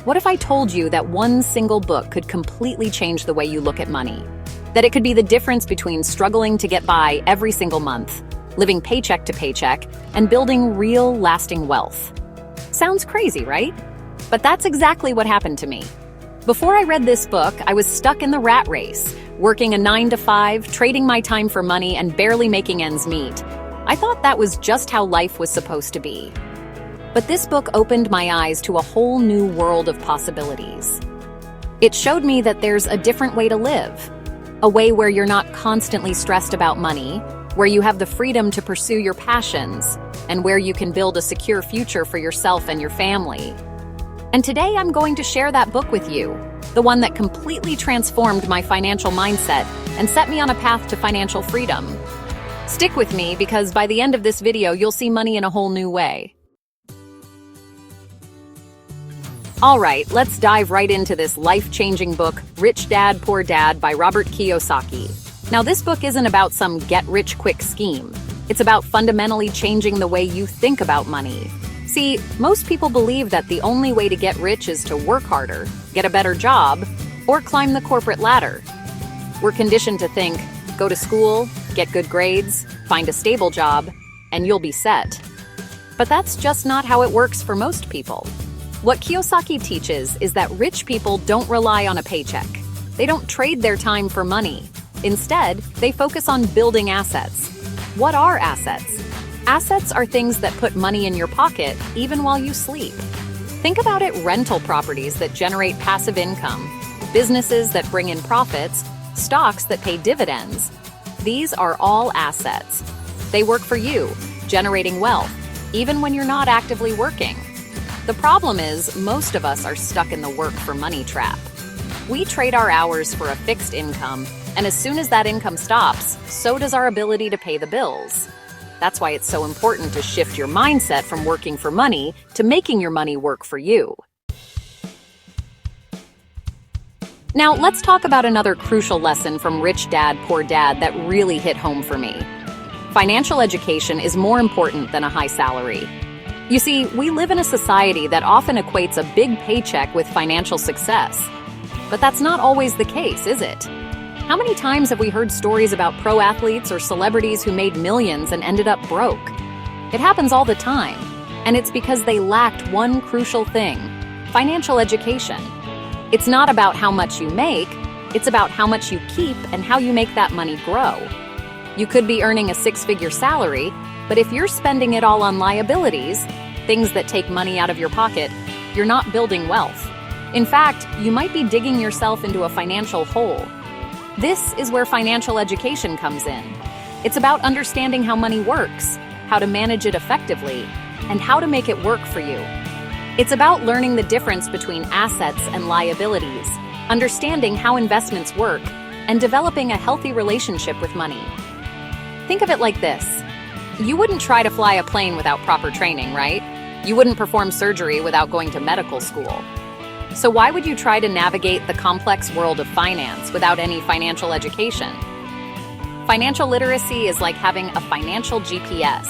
What if I told you that one single book could completely change the way you look at money? That it could be the difference between struggling to get by every single month, living paycheck to paycheck, and building real, lasting wealth. Sounds crazy, right? But that's exactly what happened to me. Before I read this book, I was stuck in the rat race, working a 9-to-5, trading my time for money, and barely making ends meet. I thought that was just how life was supposed to be. But this book opened my eyes to a whole new world of possibilities. It showed me that there's a different way to live, a way where you're not constantly stressed about money, where you have the freedom to pursue your passions, and where you can build a secure future for yourself and your family. And today I'm going to share that book with you, the one that completely transformed my financial mindset and set me on a path to financial freedom. Stick with me because by the end of this video, you'll see money in a whole new way. All right, let's dive right into this life-changing book, Rich Dad, Poor Dad by Robert Kiyosaki. Now, this book isn't about some get-rich-quick scheme. It's about fundamentally changing the way you think about money. See, most people believe that the only way to get rich is to work harder, get a better job, or climb the corporate ladder. We're conditioned to think, go to school, get good grades, find a stable job, and you'll be set. But that's just not how it works for most people. What Kiyosaki teaches is that rich people don't rely on a paycheck. They don't trade their time for money. Instead, they focus on building assets. What are assets? Assets are things that put money in your pocket even while you sleep. Think about it: rental properties that generate passive income, businesses that bring in profits, stocks that pay dividends. These are all assets. They work for you, generating wealth, even when you're not actively working. The problem is, most of us are stuck in the work for money trap. We trade our hours for a fixed income, and as soon as that income stops, so does our ability to pay the bills. That's why it's so important to shift your mindset from working for money to making your money work for you. Now, let's talk about another crucial lesson from Rich Dad, Poor Dad that really hit home for me. Financial education is more important than a high salary. You see, we live in a society that often equates a big paycheck with financial success. But that's not always the case, is it? How many times have we heard stories about pro athletes or celebrities who made millions and ended up broke? It happens all the time, and it's because they lacked one crucial thing: financial education. It's not about how much you make, it's about how much you keep and how you make that money grow. You could be earning a six-figure salary, but if you're spending it all on liabilities, things that take money out of your pocket, you're not building wealth. In fact, you might be digging yourself into a financial hole. This is where financial education comes in. It's about understanding how money works, how to manage it effectively, and how to make it work for you. It's about learning the difference between assets and liabilities, understanding how investments work, and developing a healthy relationship with money. Think of it like this. You wouldn't try to fly a plane without proper training, right? You wouldn't perform surgery without going to medical school. So why would you try to navigate the complex world of finance without any financial education? Financial literacy is like having a financial GPS.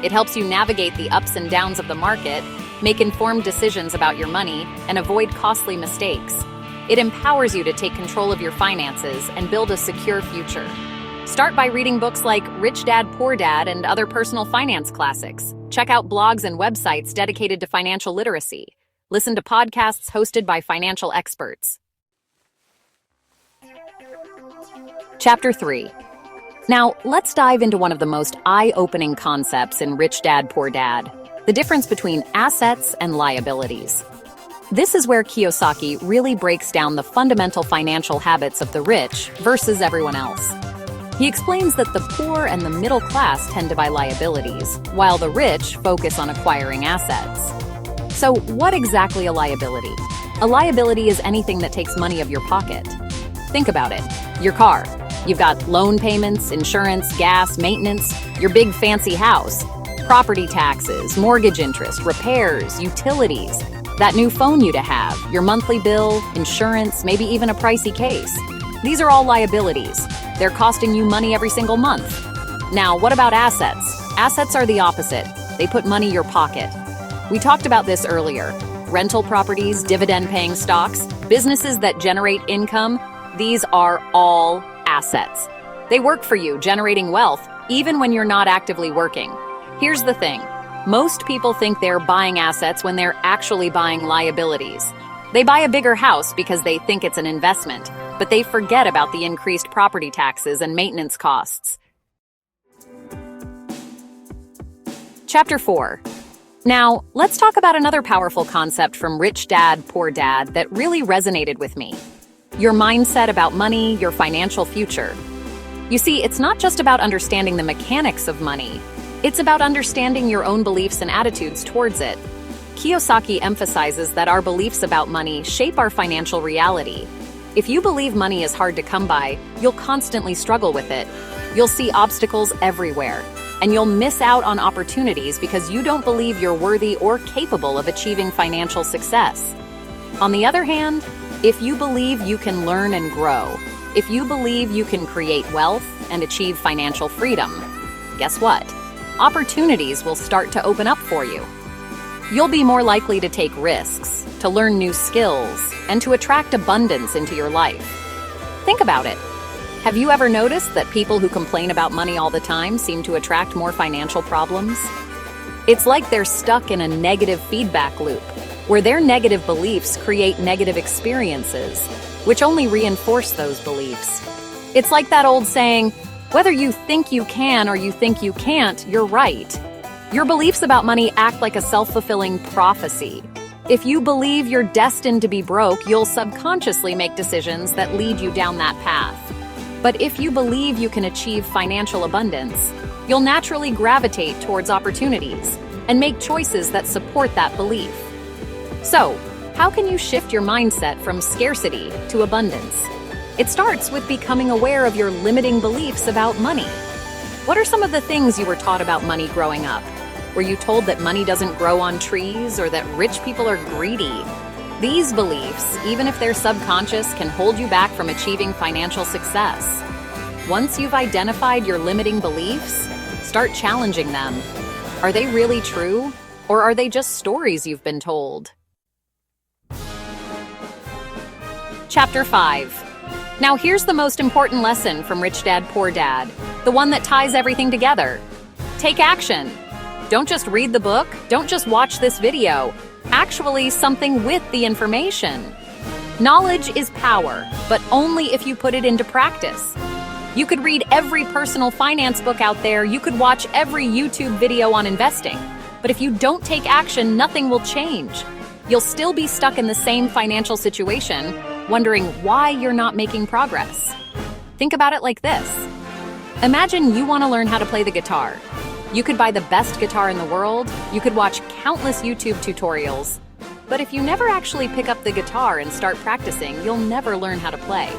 It helps you navigate the ups and downs of the market, make informed decisions about your money, and avoid costly mistakes. It empowers you to take control of your finances and build a secure future. Start by reading books like Rich Dad, Poor Dad and other personal finance classics. Check out blogs and websites dedicated to financial literacy. Listen to podcasts hosted by financial experts. Chapter 3. Now, let's dive into one of the most eye-opening concepts in Rich Dad, Poor Dad: the difference between assets and liabilities. This is where Kiyosaki really breaks down the fundamental financial habits of the rich versus everyone else. He explains that the poor and the middle class tend to buy liabilities, while the rich focus on acquiring assets. So, what exactly a liability? A liability is anything that takes money of your pocket. Think about it. Your car. You've got loan payments, insurance, gas, maintenance, your big fancy house, property taxes, mortgage interest, repairs, utilities, that new phone you to have, your monthly bill, insurance, maybe even a pricey case. These are all liabilities. They're costing you money every single month. Now, what about assets? Assets are the opposite. They put money in your pocket. We talked about this earlier. Rental properties, dividend-paying stocks, businesses that generate income, these are all assets. They work for you, generating wealth, even when you're not actively working. Here's the thing. Most people think they're buying assets when they're actually buying liabilities. They buy a bigger house because they think it's an investment, but they forget about the increased property taxes and maintenance costs. Chapter 4. Now, let's talk about another powerful concept from Rich Dad, Poor Dad that really resonated with me. Your mindset about money, your financial future. You see, it's not just about understanding the mechanics of money. It's about understanding your own beliefs and attitudes towards it. Kiyosaki emphasizes that our beliefs about money shape our financial reality. If you believe money is hard to come by, you'll constantly struggle with it. You'll see obstacles everywhere. And you'll miss out on opportunities because you don't believe you're worthy or capable of achieving financial success. On the other hand, if you believe you can learn and grow, if you believe you can create wealth and achieve financial freedom, guess what? Opportunities will start to open up for you. You'll be more likely to take risks, to learn new skills, and to attract abundance into your life. Think about it. Have you ever noticed that people who complain about money all the time seem to attract more financial problems? It's like they're stuck in a negative feedback loop, where their negative beliefs create negative experiences, which only reinforce those beliefs. It's like that old saying, whether you think you can or you think you can't, you're right. Your beliefs about money act like a self-fulfilling prophecy. If you believe you're destined to be broke, you'll subconsciously make decisions that lead you down that path. But if you believe you can achieve financial abundance, you'll naturally gravitate towards opportunities and make choices that support that belief. So, how can you shift your mindset from scarcity to abundance? It starts with becoming aware of your limiting beliefs about money. What are some of the things you were taught about money growing up? Were you told that money doesn't grow on trees or that rich people are greedy? These beliefs, even if they're subconscious, can hold you back from achieving financial success. Once you've identified your limiting beliefs, start challenging them. Are they really true, or are they just stories you've been told? Chapter 5. Now here's the most important lesson from Rich Dad, Poor Dad, the one that ties everything together. Take action. Don't just read the book, don't just watch this video. Actually, something with the information. Knowledge is power, but only if you put it into practice. You could read every personal finance book out there, you could watch every YouTube video on investing, but if you don't take action, nothing will change. You'll still be stuck in the same financial situation, wondering why you're not making progress. Think about it like this. Imagine you want to learn how to play the guitar. You could buy the best guitar in the world, you could watch countless YouTube tutorials, but if you never actually pick up the guitar and start practicing, you'll never learn how to play.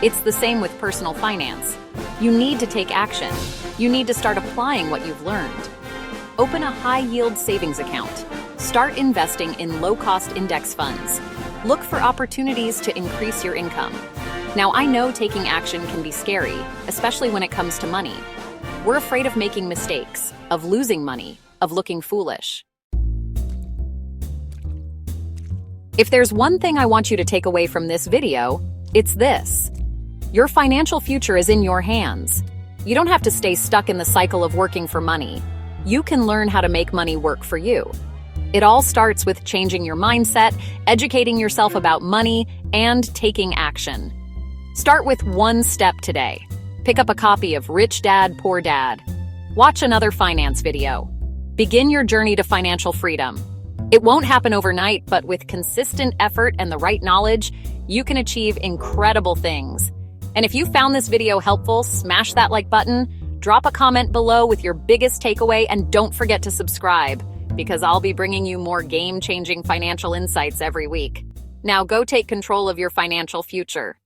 It's the same with personal finance. You need to take action. You need to start applying what you've learned. Open a high-yield savings account. Start investing in low-cost index funds. Look for opportunities to increase your income. Now, I know taking action can be scary, especially when it comes to money. We're afraid of making mistakes, of losing money, of looking foolish. If there's one thing I want you to take away from this video, it's this. Your financial future is in your hands. You don't have to stay stuck in the cycle of working for money. You can learn how to make money work for you. It all starts with changing your mindset, educating yourself about money, and taking action. Start with one step today. Pick up a copy of Rich Dad, Poor Dad. Watch another finance video. Begin your journey to financial freedom. It won't happen overnight, but with consistent effort and the right knowledge, you can achieve incredible things. And if you found this video helpful, smash that like button, drop a comment below with your biggest takeaway, and don't forget to subscribe, because I'll be bringing you more game-changing financial insights every week. Now go take control of your financial future.